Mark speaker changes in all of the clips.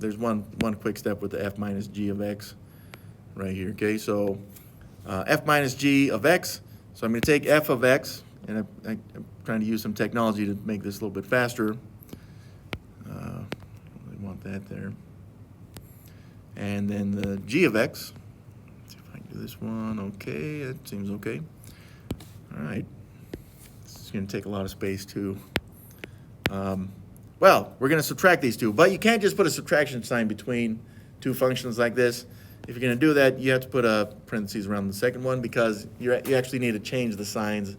Speaker 1: there's one quick step with the f minus g of x right here, okay? So f minus g of x, so I'm going to take f of x, and I'm trying to use some technology to make this a little bit faster. I want that there. And then the g of x, let's see if I can do this one, okay, that seems okay. All right, this is going to take a lot of space too. Well, we're going to subtract these two, but you can't just put a subtraction sign between two functions like this. If you're going to do that, you have to put a parentheses around the second one because you actually need to change the signs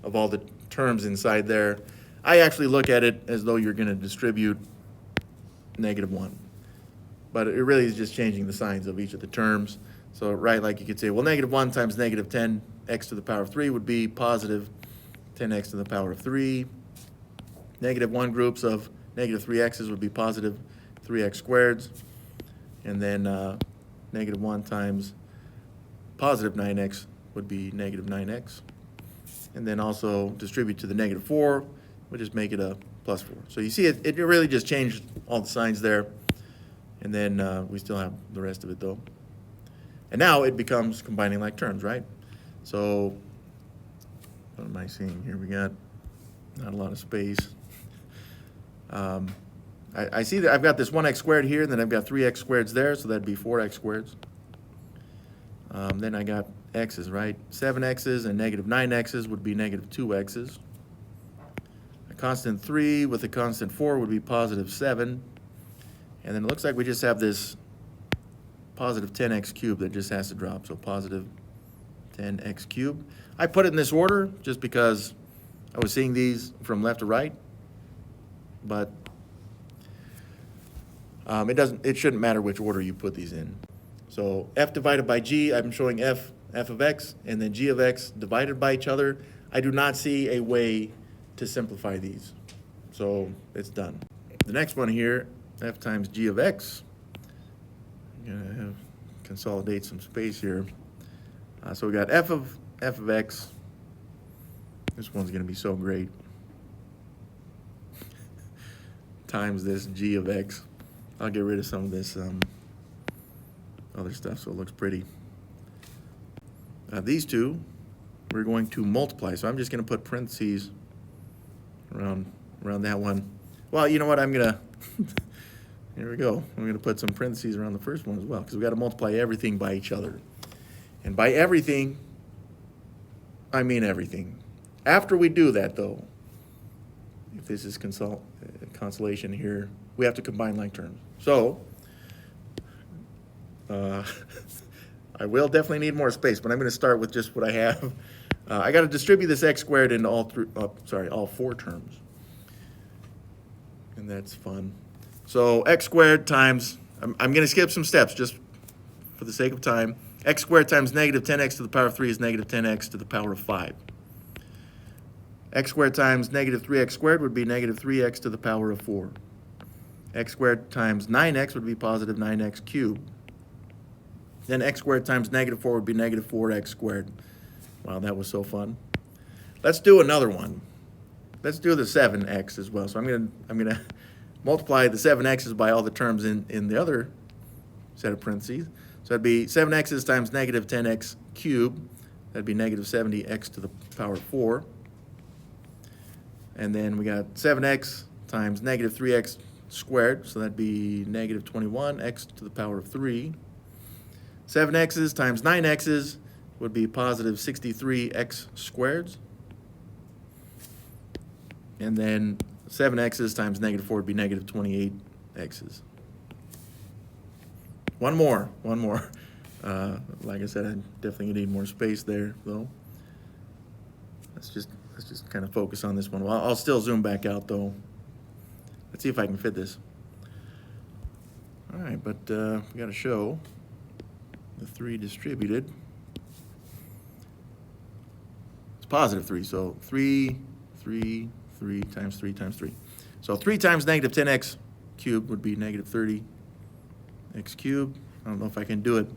Speaker 1: of all the terms inside there. I actually look at it as though you're going to distribute -1, but it really is just changing the signs of each of the terms. So, right, like you could say, well, -1 times -10x to the power of 3 would be positive 10x to the power of 3. -1 groups of -3x's would be positive 3x squareds. And then -1 times positive 9x would be -9x. And then also distribute to the -4, we'll just make it a +4. So you see it really just changed all the signs there. And then we still have the rest of it though. And now it becomes combining like terms, right? So what am I seeing here? We got not a lot of space. I see that I've got this 1x squared here, and then I've got 3x squareds there, so that'd be 4x squareds. Then I got x's, right? 7x's and -9x's would be -2x's. A constant 3 with a constant 4 would be +7. And then it looks like we just have this positive 10x cubed that just has to drop, so positive 10x cubed. I put it in this order just because I was seeing these from left to right, but it shouldn't matter which order you put these in. So f divided by g, I'm showing f of x, and then g of x divided by each other. I do not see a way to simplify these, so it's done. The next one here, f times g of x. I'm gonna consolidate some space here. So we got f of x. This one's gonna be so great. Times this g of x. I'll get rid of some of this other stuff so it looks pretty. These two, we're going to multiply. So I'm just going to put parentheses around that one. Well, you know what? I'm going to, here we go. I'm going to put some parentheses around the first one as well because we've got to multiply everything by each other. And by everything, I mean everything. After we do that, though, if this is consolation here, we have to combine like terms. So, I will definitely need more space, but I'm going to start with just what I have. I got to distribute this x squared into all 4 terms. And that's fun. So x squared times, I'm going to skip some steps just for the sake of time. X squared times -10x to the power of 3 is -10x to the power of 5. X squared times -3x squared would be -3x to the power of 4. X squared times 9x would be positive 9x cubed. Then x squared times -4 would be -4x squared. Wow, that was so fun. Let's do another one. Let's do the 7x as well. So I'm gonna multiply the 7x's by all the terms in the other set of parentheses. So that'd be 7x's times -10x cubed. That'd be -70x to the power of 4. And then we got 7x times -3x squared, so that'd be -21x to the power of 3. 7x's times 9x's would be positive 63x squared. And then 7x's times -4 would be -28x's. One more. Like I said, I definitely need more space there, though. Let's just kind of focus on this one. Well, I'll still zoom back out, though. Let's see if I can fit this. All right, but we got to show the 3 distributed. It's positive 3, so 3 times 3 times 3. So 3 times -10x cubed would be -30x cubed. I don't know if I can do it.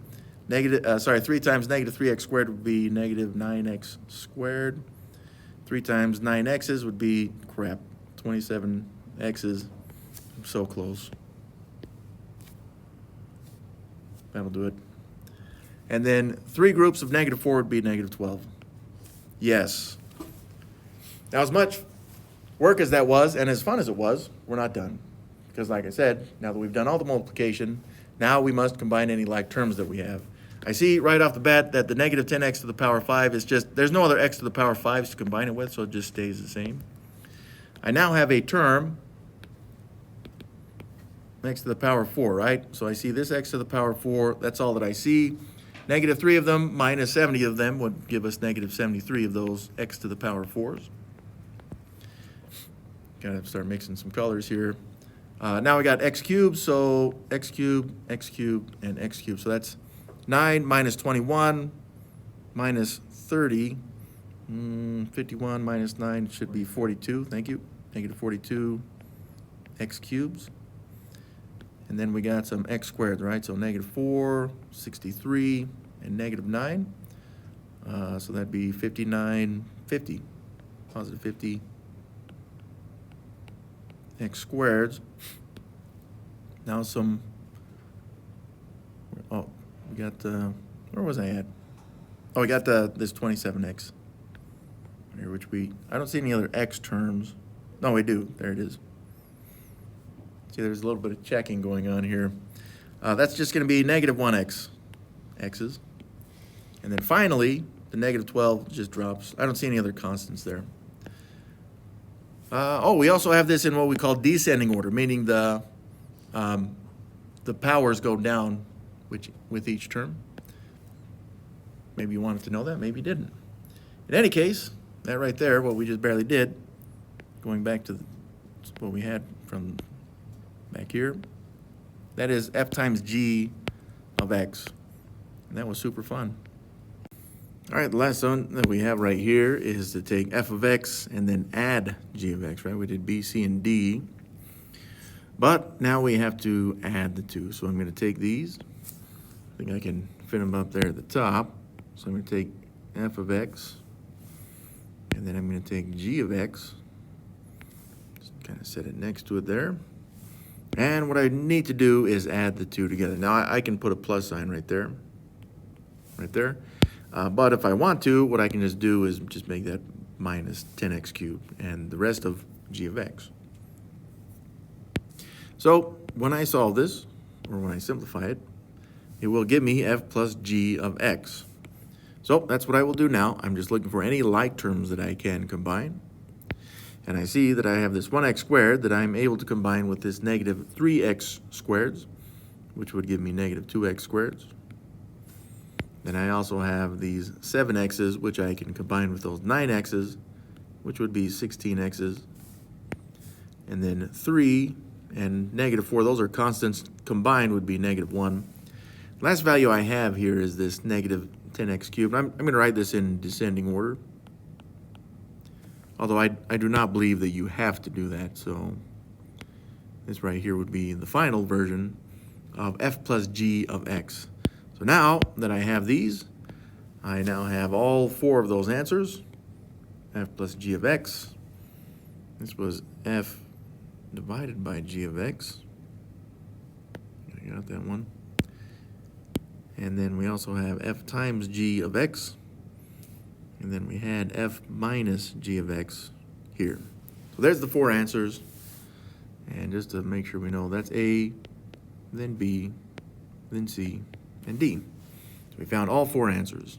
Speaker 1: 3 times -3x squared would be -9x squared. 3 times 9x's would be, crap, 27x's. I'm so close. That'll do it. And then 3 groups of -4 would be -12. Yes. Now, as much work as that was, and as fun as it was, we're not done. Because like I said, now that we've done all the multiplication, now we must combine any like terms that we have. I see right off the bat that the -10x to the power 5 is just, there's no other x to the power 5s to combine it with, so it just stays the same. I now have a term x to the power 4, right? So I see this x to the power 4, that's all that I see. -3 of them minus 70 of them would give us -73 of those x to the power 4s. Gotta start mixing some colors here. Now we got x cubed, so x cubed, and x cubed. So that's 9 minus 21 minus 30. 51 minus 9 should be 42. Thank you. -42 x cubes. And then we got some x squared, right? So -4, 63, and -9. So that'd be 59, 50. Positive 50 x squared. Now some, oh, we got, where was I at? Oh, we got this 27x here, which I don't see any other x terms. No, we do. There it is. See, there's a little bit of checking going on here. That's just going to be -1x, x's. And then finally, the -12 just drops. I don't see any other constants there. Oh, we also have this in what we call descending order, meaning the powers go down with each term. Maybe you wanted to know that, maybe you didn't. In any case, that right there, what we just barely did, going back to what we had from back here, that is f times g of x. And that was super fun. All right, the last one that we have right here is to take f of x and then add g of x, right? We did b, c, and d. But now we have to add the two. So I'm going to take these. I think I can fit them up there at the top. So I'm going to take f of x, and then I'm going to take g of x. Just kind of set it next to it there. And what I need to do is add the two together. Now I can put a plus sign right there. But if I want to, what I can just do is just make that minus 10x cubed and the rest of g of x. So when I solve this, or when I simplify it, it will give me f plus g of x. So that's what I will do now. I'm just looking for any like terms that I can combine. And I see that I have this 1x squared that I'm able to combine with this -3x squareds, which would give me -2x squareds. Then I also have these 7x's, which I can combine with those 9x's, which would be 16x's. And then 3 and -4, those are constants, combined would be -1. Last value I have here is this -10x cubed. I'm going to write this in descending order. Although I do not believe that you have to do that, so this right here would be the final version of f plus g of x. So now that I have these, I now have all 4 of those answers. F plus g of x. This was f divided by g of x. I got that one. And then we also have f times g of x. And then we had f minus g of x here. So there's the 4 answers. And just to make sure we know, that's A, then B, then C, and D. So we found all 4 answers.